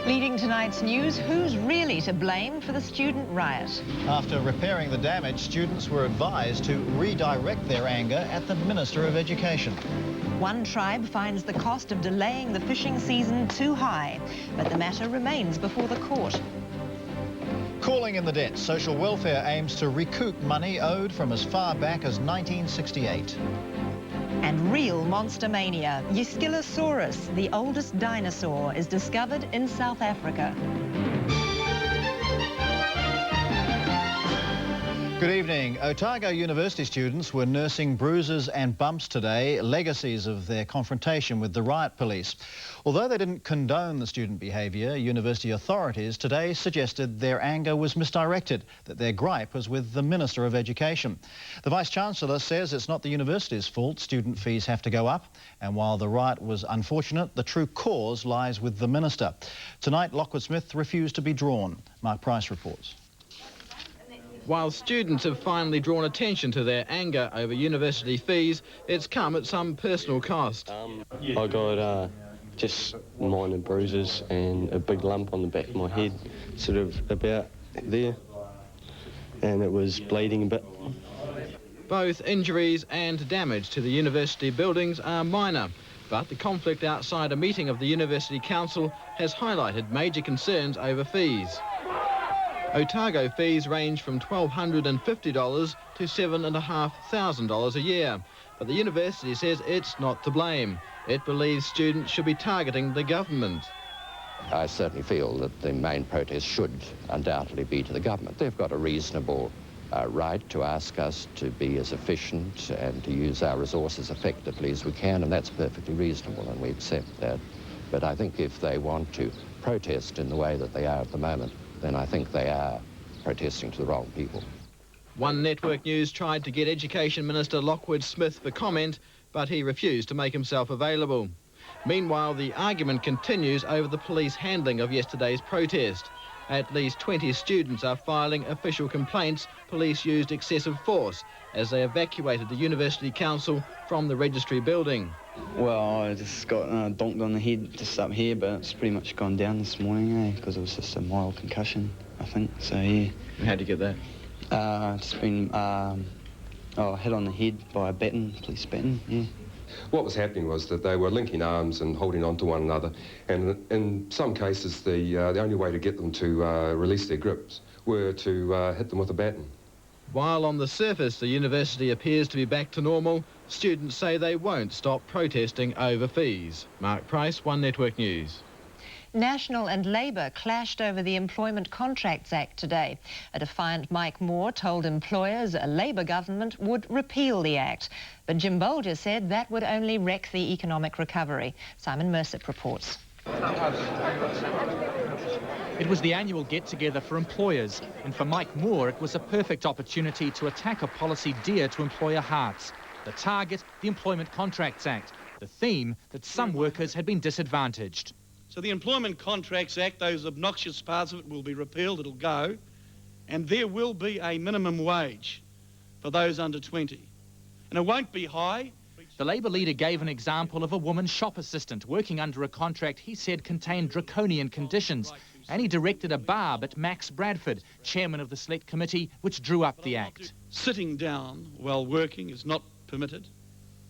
Leading tonight's news, who's really to blame for the student riot? After repairing the damage, students were advised to redirect their anger at the Minister of Education. One tribe finds the cost of delaying the fishing season too high, but the matter remains before the court. Calling in the debts, social welfare aims to recoup money owed from as far back as 1968. And real monster mania. Aeschylosaurus, the oldest dinosaur, is discovered in South Africa. Good evening. Otago University students were nursing bruises and bumps today, legacies of their confrontation with the riot police. Although they didn't condone the student behaviour, university authorities today suggested their anger was misdirected, that their gripe was with the Minister of Education. The Vice-Chancellor says it's not the university's fault student fees have to go up, and while the riot was unfortunate, the true cause lies with the Minister. Tonight, Lockwood Smith refused to be drawn. Mark Price reports. While students have finally drawn attention to their anger over university fees, it's come at some personal cost. I got just minor bruises and a big lump on the back of my head, sort of about there, and it was bleeding a bit. Both injuries and damage to the university buildings are minor, but the conflict outside a meeting of the University Council has highlighted major concerns over fees. Otago fees range from $1,250 to $7,500 a year, but the university says it's not to blame. It believes students should be targeting the government. I certainly feel that the main protest should undoubtedly be to the government. They've got a reasonable right to ask us to be as efficient and to use our resources effectively as we can, and that's perfectly reasonable, and we accept that. But I think if they want to protest in the way that they are at the moment, then I think they are protesting to the wrong people. One Network News tried to get Education Minister Lockwood Smith for comment, but he refused to make himself available. Meanwhile, the argument continues over the police handling of yesterday's protest. At least 20 students are filing official complaints police used excessive force as they evacuated the University Council from the registry building. Well, I just got donked on the head just up here, but it's pretty much gone down this morning, because it was just a mild concussion, I think, so yeah. How'd you get that? Just been hit on the head by a baton, police baton, yeah. What was happening was that they were linking arms and holding on to one another, and in some cases the only way to get them to release their grips were to hit them with a baton. While on the surface the university appears to be back to normal, students say they won't stop protesting over fees. Mark Price, One Network News. National and Labour clashed over the Employment Contracts Act today. A defiant Mike Moore told employers a Labour government would repeal the Act. But Jim Bolger said that would only wreck the economic recovery. Simon Mersip reports. It was the annual get-together for employers, and for Mike Moore it was a perfect opportunity to attack a policy dear to employer hearts. The target, the Employment Contracts Act. The theme, that some workers had been disadvantaged. So the Employment Contracts Act, those obnoxious parts of it will be repealed, it'll go, and there will be a minimum wage for those under 20. And it won't be high. The Labour leader gave an example of a woman shop assistant working under a contract he said contained draconian conditions, and he directed a barb at Max Bradford, chairman of the Select Committee, which drew up the Act. Sitting down while working is not permitted.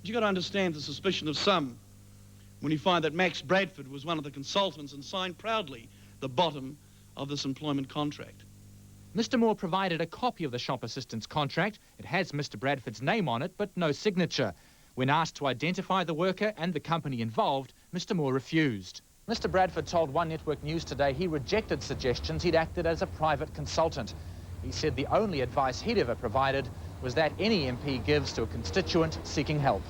You've got to understand the suspicion of some when you find that Max Bradford was one of the consultants and signed proudly the bottom of this employment contract. Mr Moore provided a copy of the shop assistant's contract. It has Mr Bradford's name on it, but no signature. When asked to identify the worker and the company involved, Mr Moore refused. Mr Bradford told One Network News today he rejected suggestions he'd acted as a private consultant. He said the only advice he'd ever provided was that any MP gives to a constituent seeking help.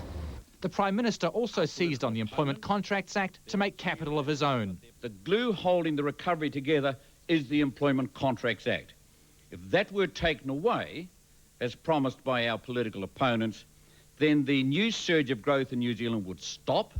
The Prime Minister also seized on the Employment Contracts Act to make capital of his own. The glue holding the recovery together is the Employment Contracts Act. If that were taken away, as promised by our political opponents, then the new surge of growth in New Zealand would stop,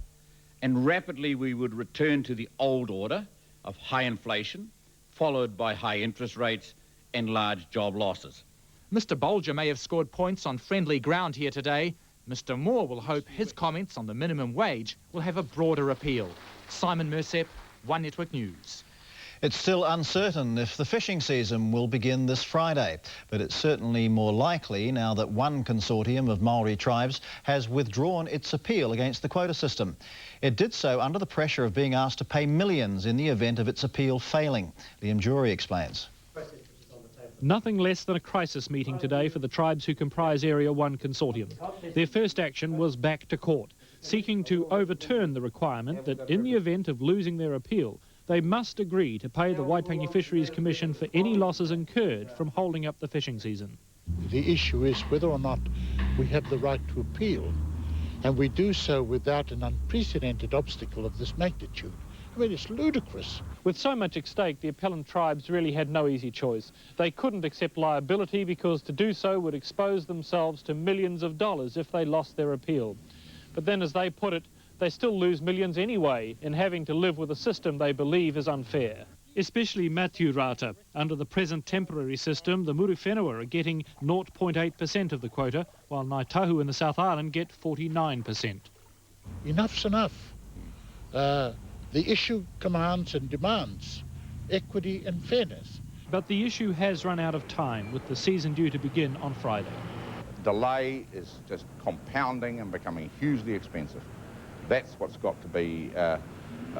and rapidly we would return to the old order of high inflation, followed by high interest rates and large job losses. Mr Bolger may have scored points on friendly ground here today. Mr Moore will hope his comments on the minimum wage will have a broader appeal. Simon Mersep, One Network News. It's still uncertain if the fishing season will begin this Friday, but it's certainly more likely now that one consortium of Maori tribes has withdrawn its appeal against the quota system. It did so under the pressure of being asked to pay millions in the event of its appeal failing. Liam Jury explains. Nothing less than a crisis meeting today for the tribes who comprise Area 1 consortium. Their first action was back to court, seeking to overturn the requirement that in the event of losing their appeal, they must agree to pay the Waitangi Fisheries Commission for any losses incurred from holding up the fishing season. The issue is whether or not we have the right to appeal, and we do so without an unprecedented obstacle of this magnitude. I mean, it's ludicrous. With so much at stake, the appellant tribes really had no easy choice. They couldn't accept liability because to do so would expose themselves to millions of dollars if they lost their appeal. But then, as they put it, they still lose millions anyway in having to live with a system they believe is unfair. Especially Matthew Rata. Under the present temporary system, the Muri Whenua are getting 0.8% of the quota, while Ngāi Tahu in the South Island get 49%. Enough's enough. The issue commands and demands equity and fairness. But the issue has run out of time, with the season due to begin on Friday. Delay is just compounding and becoming hugely expensive. That's what's got to be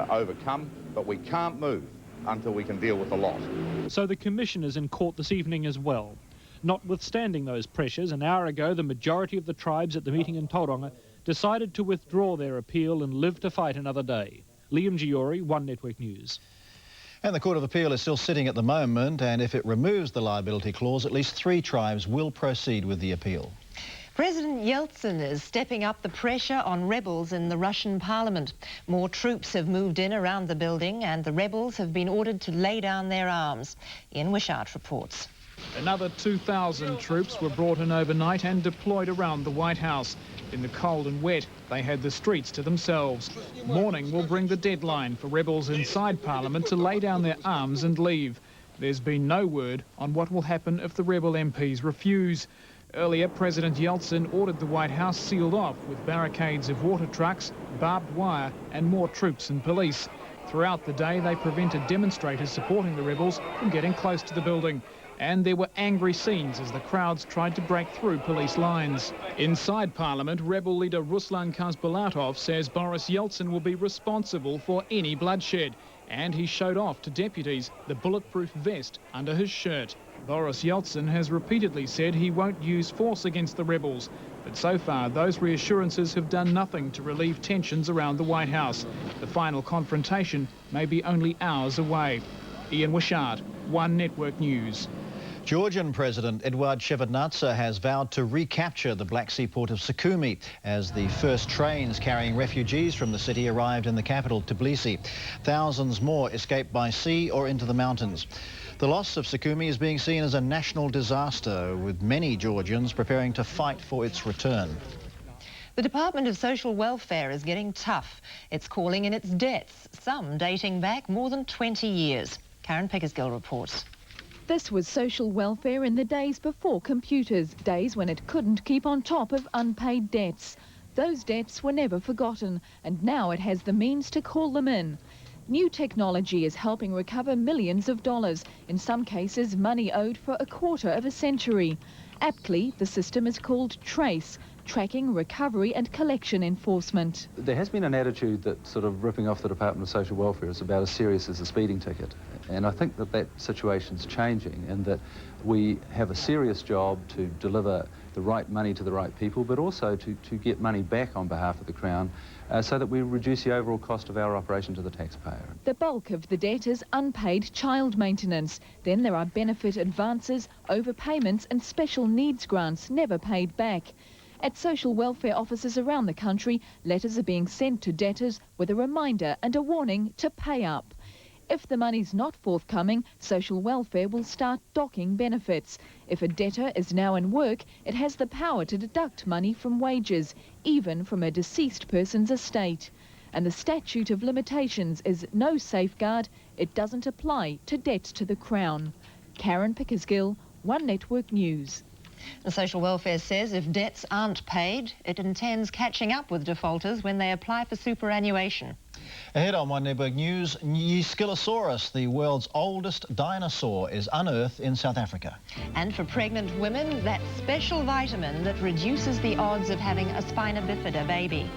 overcome, but we can't move until we can deal with the loss. So the Commission is in court this evening as well. Notwithstanding those pressures, an hour ago the majority of the tribes at the meeting in Tauranga decided to withdraw their appeal and live to fight another day. Liam Giori, One Network News. And the Court of Appeal is still sitting at the moment, and if it removes the liability clause, at least 3 tribes will proceed with the appeal. President Yeltsin is stepping up the pressure on rebels in the Russian parliament. More troops have moved in around the building and the rebels have been ordered to lay down their arms. Ian Wishart reports. Another 2,000 troops were brought in overnight and deployed around the White House. In the cold and wet, they had the streets to themselves. Morning will bring the deadline for rebels inside Parliament to lay down their arms and leave. There's been no word on what will happen if the rebel MPs refuse. Earlier, President Yeltsin ordered the White House sealed off with barricades of water trucks, barbed wire and more troops and police. Throughout the day, they prevented demonstrators supporting the rebels from getting close to the building. And there were angry scenes as the crowds tried to break through police lines. Inside Parliament, rebel leader Ruslan Khasbulatov says Boris Yeltsin will be responsible for any bloodshed. And he showed off to deputies the bulletproof vest under his shirt. Boris Yeltsin has repeatedly said he won't use force against the rebels. But so far, those reassurances have done nothing to relieve tensions around the White House. The final confrontation may be only hours away. Ian Wishart, One Network News. Georgian President Eduard Shevardnadze has vowed to recapture the Black Sea port of Sukhumi as the first trains carrying refugees from the city arrived in the capital, Tbilisi. Thousands more escaped by sea or into the mountains. The loss of Sukhumi is being seen as a national disaster, with many Georgians preparing to fight for its return. The Department of Social Welfare is getting tough. It's calling in its debts, some dating back more than 20 years. Karen Pickersgill reports. This was social welfare in the days before computers, days when it couldn't keep on top of unpaid debts. Those debts were never forgotten, and now it has the means to call them in. New technology is helping recover millions of dollars, in some cases money owed for a quarter of a century. Aptly, the system is called TRACE, Tracking, Recovery and Collection Enforcement. There has been an attitude that sort of ripping off the Department of Social Welfare is about as serious as a speeding ticket. And I think that that situation's changing, and that we have a serious job to deliver the right money to the right people, but also to get money back on behalf of the Crown so that we reduce the overall cost of our operation to the taxpayer. The bulk of the debt is unpaid child maintenance. Then there are benefit advances, overpayments and special needs grants never paid back. At social welfare offices around the country, letters are being sent to debtors with a reminder and a warning to pay up. If the money's not forthcoming, social welfare will start docking benefits. If a debtor is now in work, it has the power to deduct money from wages, even from a deceased person's estate. And the statute of limitations is no safeguard. It doesn't apply to debts to the Crown. Karen Pickersgill, One Network News. The Social Welfare says if debts aren't paid, it intends catching up with defaulters when they apply for superannuation. Ahead on One Network News, Aeschylosaurus, the world's oldest dinosaur, is unearthed in South Africa. And for pregnant women, that special vitamin that reduces the odds of having a spina bifida baby.